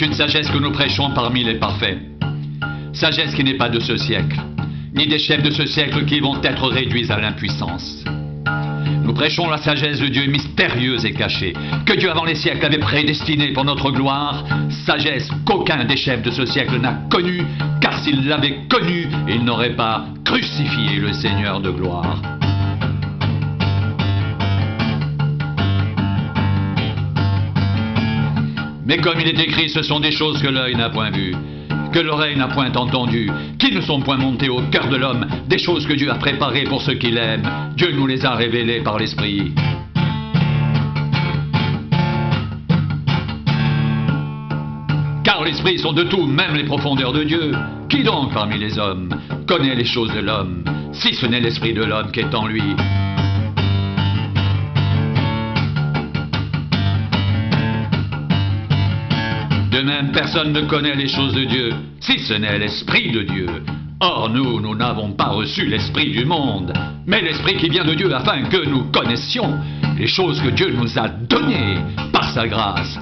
une sagesse que nous prêchons parmi les parfaits. Sagesse qui n'est pas de ce siècle, ni des chefs de ce siècle qui vont être réduits à l'impuissance. Nous prêchons la sagesse de Dieu mystérieuse et cachée, que Dieu avant les siècles avait prédestinée pour notre gloire, sagesse qu'aucun des chefs de ce siècle n'a connue, car s'il l'avait connue, il n'aurait pas crucifié le Seigneur de gloire. Mais comme il est écrit, ce sont des choses que l'œil n'a point vues, que l'oreille n'a point entendues, qui ne sont point montées au cœur de l'homme, des choses que Dieu a préparées pour ceux qui l'aiment. Dieu nous les a révélées par l'Esprit. Car l'Esprit sont de tout, même les profondeurs de Dieu. Qui donc parmi les hommes connaît les choses de l'homme, si ce n'est l'Esprit de l'homme qui est en lui? De même, personne ne connaît les choses de Dieu, si ce n'est l'Esprit de Dieu. Or, nous n'avons pas reçu l'Esprit du monde, mais l'Esprit qui vient de Dieu, afin que nous connaissions les choses que Dieu nous a données par sa grâce.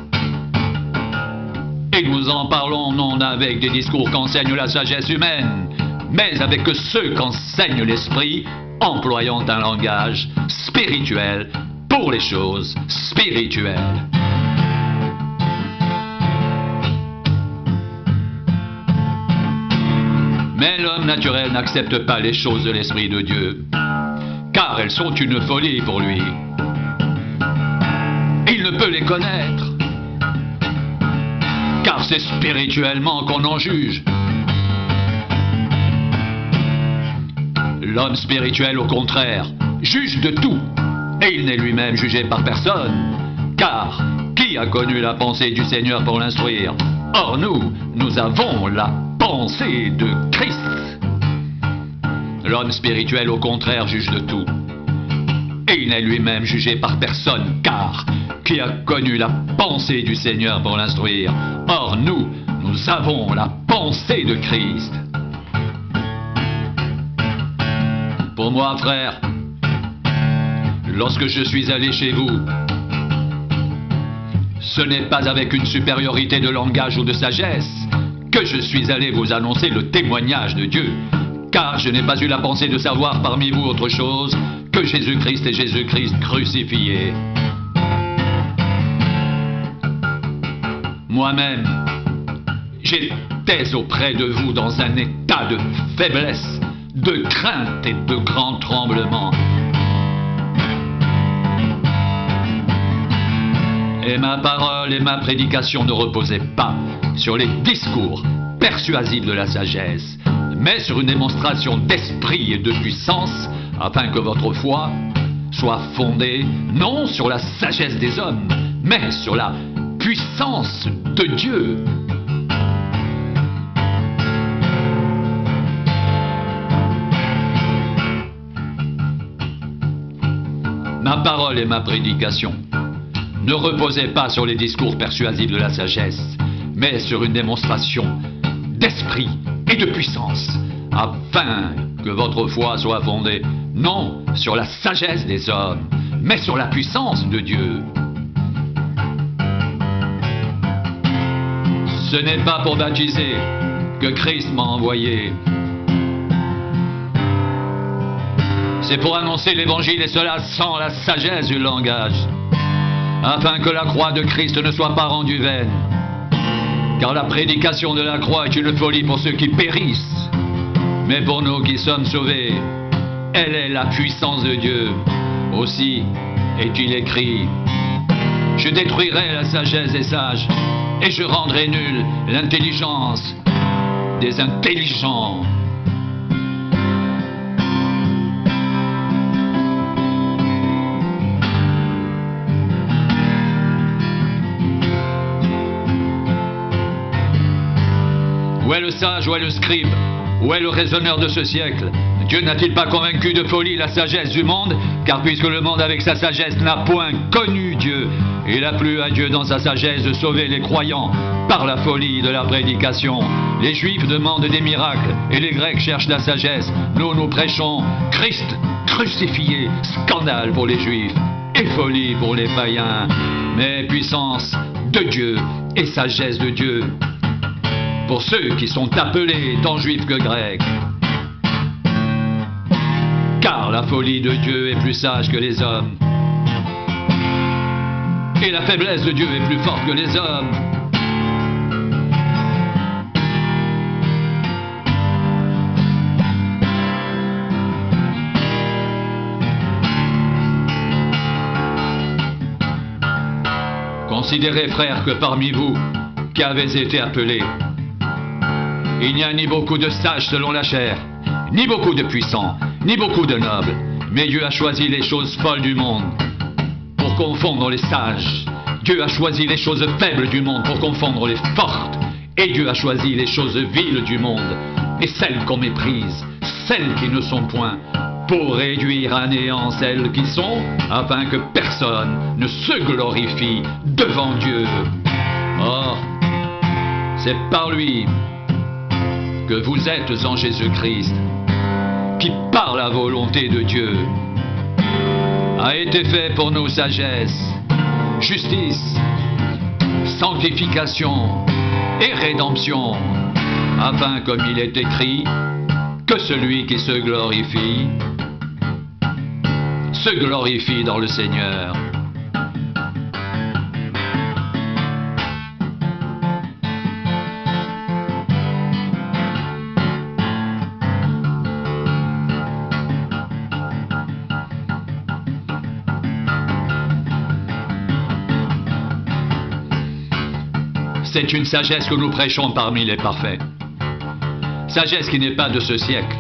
Et nous en parlons non avec des discours qu'enseigne la sagesse humaine, mais avec ceux qu'enseigne l'Esprit, employant un langage spirituel pour les choses spirituelles. Mais l'homme naturel n'accepte pas les choses de l'Esprit de Dieu, car elles sont une folie pour lui. Il ne peut les connaître, car c'est spirituellement qu'on en juge. L'homme spirituel, au contraire, juge de tout, et il n'est lui-même jugé par personne, car qui a connu la pensée du Seigneur pour l'instruire? Or nous avons la pensée de Christ. L'homme spirituel, au contraire, juge de tout, et il n'est lui-même jugé par personne, car qui a connu la pensée du Seigneur pour l'instruire? Or nous avons la pensée de Christ. Pour moi, frère, lorsque je suis allé chez vous, ce n'est pas avec une supériorité de langage ou de sagesse que je suis allé vous annoncer le témoignage de Dieu, car je n'ai pas eu la pensée de savoir parmi vous autre chose que Jésus-Christ et Jésus-Christ crucifié. Moi-même, j'étais auprès de vous dans un état de faiblesse, de crainte et de grand tremblement. Et ma parole et ma prédication ne reposaient pas sur les discours persuasifs de la sagesse, mais sur une démonstration d'esprit et de puissance, afin que votre foi soit fondée non sur la sagesse des hommes, mais sur la puissance de Dieu. Ma parole et ma prédication ne reposaient pas sur les discours persuasifs de la sagesse, mais sur une démonstration d'esprit et de puissance, afin que votre foi soit fondée non sur la sagesse des hommes, mais sur la puissance de Dieu. Ce n'est pas pour baptiser que Christ m'a envoyé. C'est pour annoncer l'évangile, et cela sans la sagesse du langage, afin que la croix de Christ ne soit pas rendue vaine. Car la prédication de la croix est une folie pour ceux qui périssent, mais pour nous qui sommes sauvés, elle est la puissance de Dieu. Aussi est-il écrit: je détruirai la sagesse des sages, et je rendrai nulle l'intelligence des intelligents. Où est le sage, où est le scribe, où est le raisonneur de ce siècle? Dieu n'a-t-il pas convaincu de folie la sagesse du monde? Car puisque le monde avec sa sagesse n'a point connu Dieu, il a plu à Dieu dans sa sagesse de sauver les croyants par la folie de la prédication. Les Juifs demandent des miracles et les Grecs cherchent la sagesse. Nous prêchons Christ crucifié, scandale pour les Juifs et folie pour les païens, mais puissance de Dieu et sagesse de Dieu, pour ceux qui sont appelés tant juifs que grecs. Car la folie de Dieu est plus sage que les hommes, et la faiblesse de Dieu est plus forte que les hommes. Considérez, frères, que parmi vous qui avez été appelés, il n'y a ni beaucoup de sages selon la chair, ni beaucoup de puissants, ni beaucoup de nobles, mais Dieu a choisi les choses folles du monde pour confondre les sages. Dieu a choisi les choses faibles du monde pour confondre les fortes. Et Dieu a choisi les choses viles du monde et celles qu'on méprise, celles qui ne sont point, pour réduire à néant celles qui sont, afin que personne ne se glorifie devant Dieu. Or, c'est par lui que vous êtes en Jésus-Christ, qui par la volonté de Dieu a été fait pour nous sagesse, justice, sanctification et rédemption, afin, comme il est écrit, que celui qui se glorifie dans le Seigneur. C'est une sagesse que nous prêchons parmi les parfaits. Sagesse qui n'est pas de ce siècle,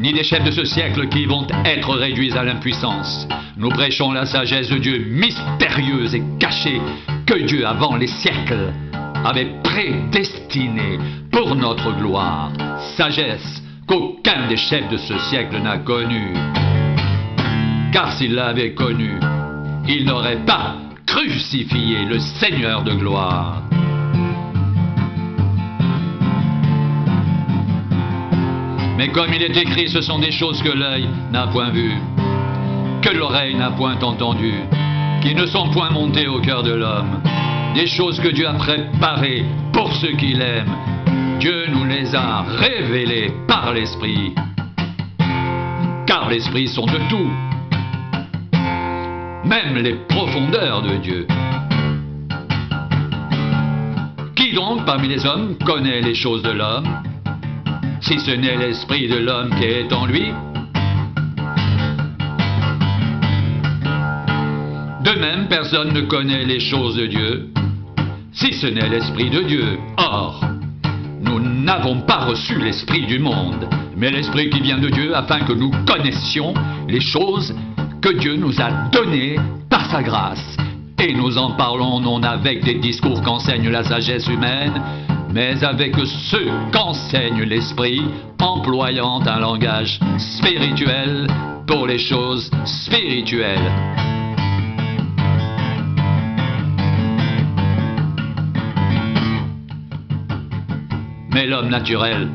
ni des chefs de ce siècle qui vont être réduits à l'impuissance. Nous prêchons la sagesse de Dieu mystérieuse et cachée que Dieu, avant les siècles, avait prédestinée pour notre gloire. Sagesse qu'aucun des chefs de ce siècle n'a connue. Car s'il l'avait connue, il n'aurait pas crucifié le Seigneur de gloire. Mais comme il est écrit, ce sont des choses que l'œil n'a point vues, que l'oreille n'a point entendues, qui ne sont point montées au cœur de l'homme. Des choses que Dieu a préparées pour ceux qui l'aiment. Dieu nous les a révélées par l'Esprit. Car l'Esprit sont de tout, même les profondeurs de Dieu. Qui donc parmi les hommes connaît les choses de l'homme, si ce n'est l'esprit de l'homme qui est en lui? De même, personne ne connaît les choses de Dieu, si ce n'est l'esprit de Dieu. Or, nous n'avons pas reçu l'esprit du monde, mais l'esprit qui vient de Dieu, afin que nous connaissions les choses que Dieu nous a données par sa grâce. Et nous en parlons non avec des discours qu'enseigne la sagesse humaine, mais avec ceux qu'enseigne l'Esprit, employant un langage spirituel pour les choses spirituelles. Mais l'homme naturel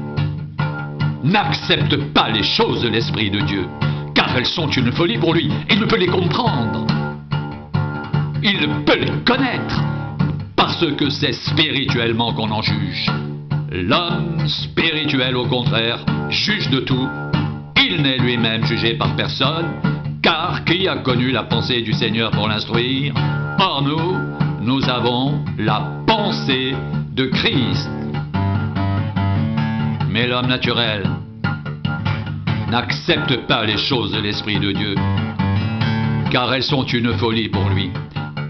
n'accepte pas les choses de l'Esprit de Dieu, car elles sont une folie pour lui. Il ne peut les comprendre. Il ne peut les connaître, parce que c'est spirituellement qu'on en juge. L'homme spirituel, au contraire, juge de tout. Il n'est lui-même jugé par personne, car qui a connu la pensée du Seigneur pour l'instruire? Or nous avons la pensée de Christ. Mais l'homme naturel n'accepte pas les choses de l'Esprit de Dieu, car elles sont une folie pour lui.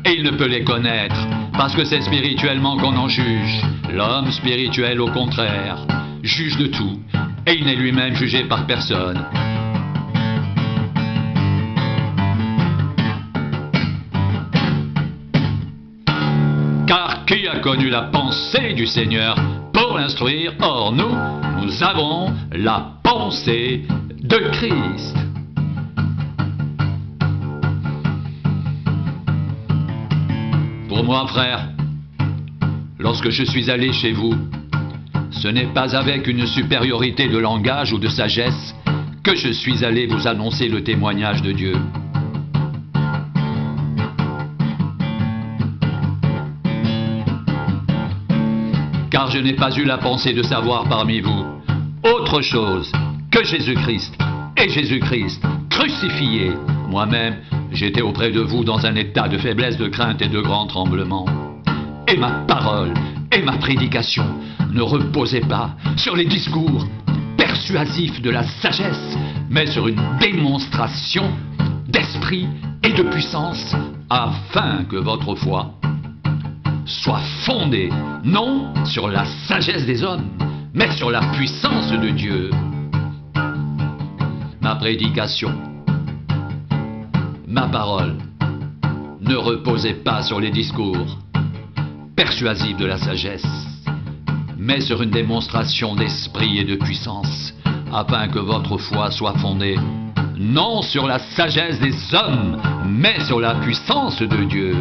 Et il ne peut les connaître, parce que c'est spirituellement qu'on en juge. L'homme spirituel, au contraire, juge de tout, et il n'est lui-même jugé par personne. Car qui a connu la pensée du Seigneur pour l'instruire? Or nous avons la pensée de Christ. Pour moi, frère, lorsque je suis allé chez vous, ce n'est pas avec une supériorité de langage ou de sagesse que je suis allé vous annoncer le témoignage de Dieu. car je n'ai pas eu la pensée de savoir parmi vous autre chose que Jésus-Christ et Jésus-Christ crucifié. Moi-même, j'étais auprès de vous dans un état de faiblesse, de crainte et de grand tremblement. Et ma parole et ma prédication ne reposaient pas sur les discours persuasifs de la sagesse, mais sur une démonstration d'esprit et de puissance, afin que votre foi soit fondée non sur la sagesse des hommes, mais sur la puissance de Dieu. Ma prédication, ma parole ne reposait pas sur les discours persuasifs de la sagesse, mais sur une démonstration d'esprit et de puissance, afin que votre foi soit fondée non sur la sagesse des hommes, mais sur la puissance de Dieu.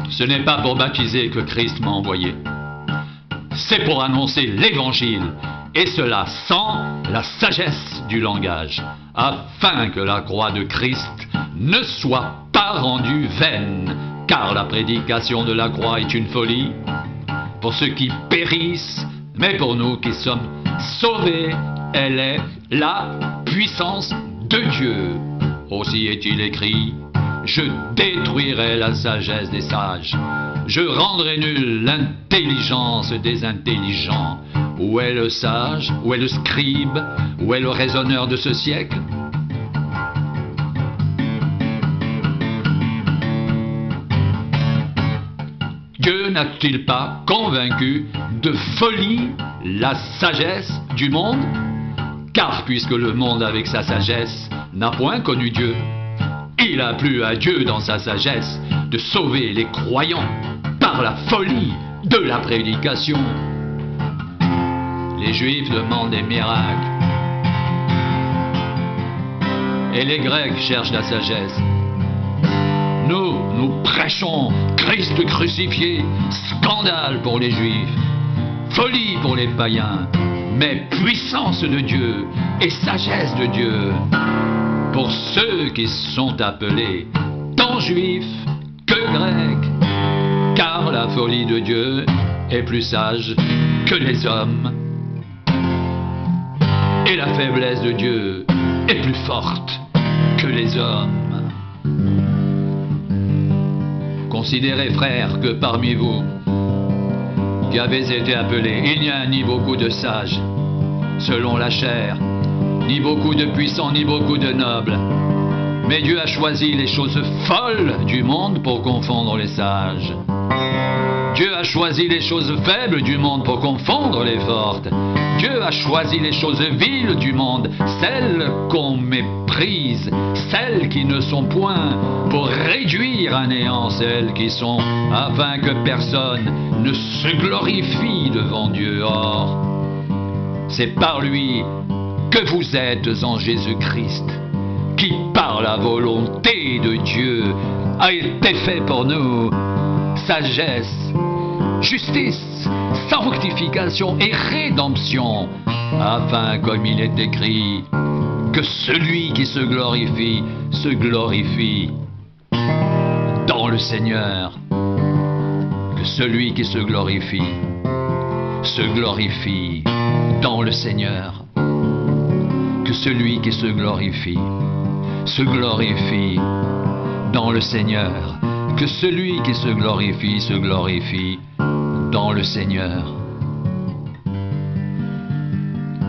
Ce n'est pas pour baptiser que Christ m'a envoyé. C'est pour annoncer l'Évangile, et cela sans la sagesse du langage, afin que la croix de Christ ne soit pas rendue vaine, car la prédication de la croix est une folie pour ceux qui périssent, mais pour nous qui sommes sauvés, elle est la puissance de Dieu. Aussi est-il écrit: je détruirai la sagesse des sages, je rendrai nulle l'intelligence des intelligents. Où est le sage? Où est le scribe? Où est le raisonneur de ce siècle? Dieu n'a-t-il pas convaincu de folie la sagesse du monde? Car puisque le monde avec sa sagesse n'a point connu Dieu, il a plu à Dieu dans sa sagesse de sauver les croyants par la folie de la prédication. Les Juifs demandent des miracles et les Grecs cherchent la sagesse. Nous prêchons Christ crucifié, scandale pour les Juifs, folie pour les païens, mais puissance de Dieu et sagesse de Dieu pour ceux qui sont appelés tant juifs que grecs, car la folie de Dieu est plus sage que les hommes, et la faiblesse de Dieu est plus forte que les hommes. Considérez, frères, que parmi vous qui avez été appelés, il n'y a ni beaucoup de sages selon la chair, ni beaucoup de puissants, ni beaucoup de nobles. Mais Dieu a choisi les choses folles du monde pour confondre les sages. Dieu a choisi les choses faibles du monde pour confondre les fortes. Dieu a choisi les choses viles du monde, celles qu'on méprise, celles qui ne sont point, pour réduire à néant celles qui sont, afin que personne ne se glorifie devant Dieu. Or, c'est par lui que vous êtes en Jésus-Christ, qui par la volonté de Dieu a été fait pour nous sagesse, justice, sanctification et rédemption, afin, comme il est écrit, que celui qui se glorifie dans le Seigneur. Que celui qui se glorifie dans le Seigneur. Que celui qui se glorifie dans le Seigneur. Que celui qui se glorifie dans le Seigneur.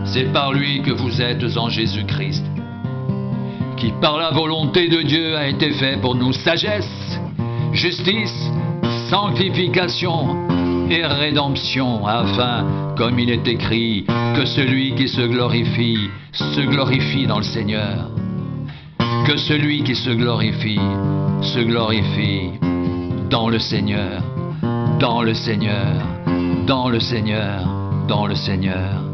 C'est par lui que vous êtes en Jésus-Christ, qui par la volonté de Dieu a été fait pour nous sagesse, justice, sanctification et rédemption, afin, comme il est écrit, que celui qui se glorifie dans le Seigneur. Que celui qui se glorifie dans le Seigneur, dans le Seigneur, dans le Seigneur, dans le Seigneur.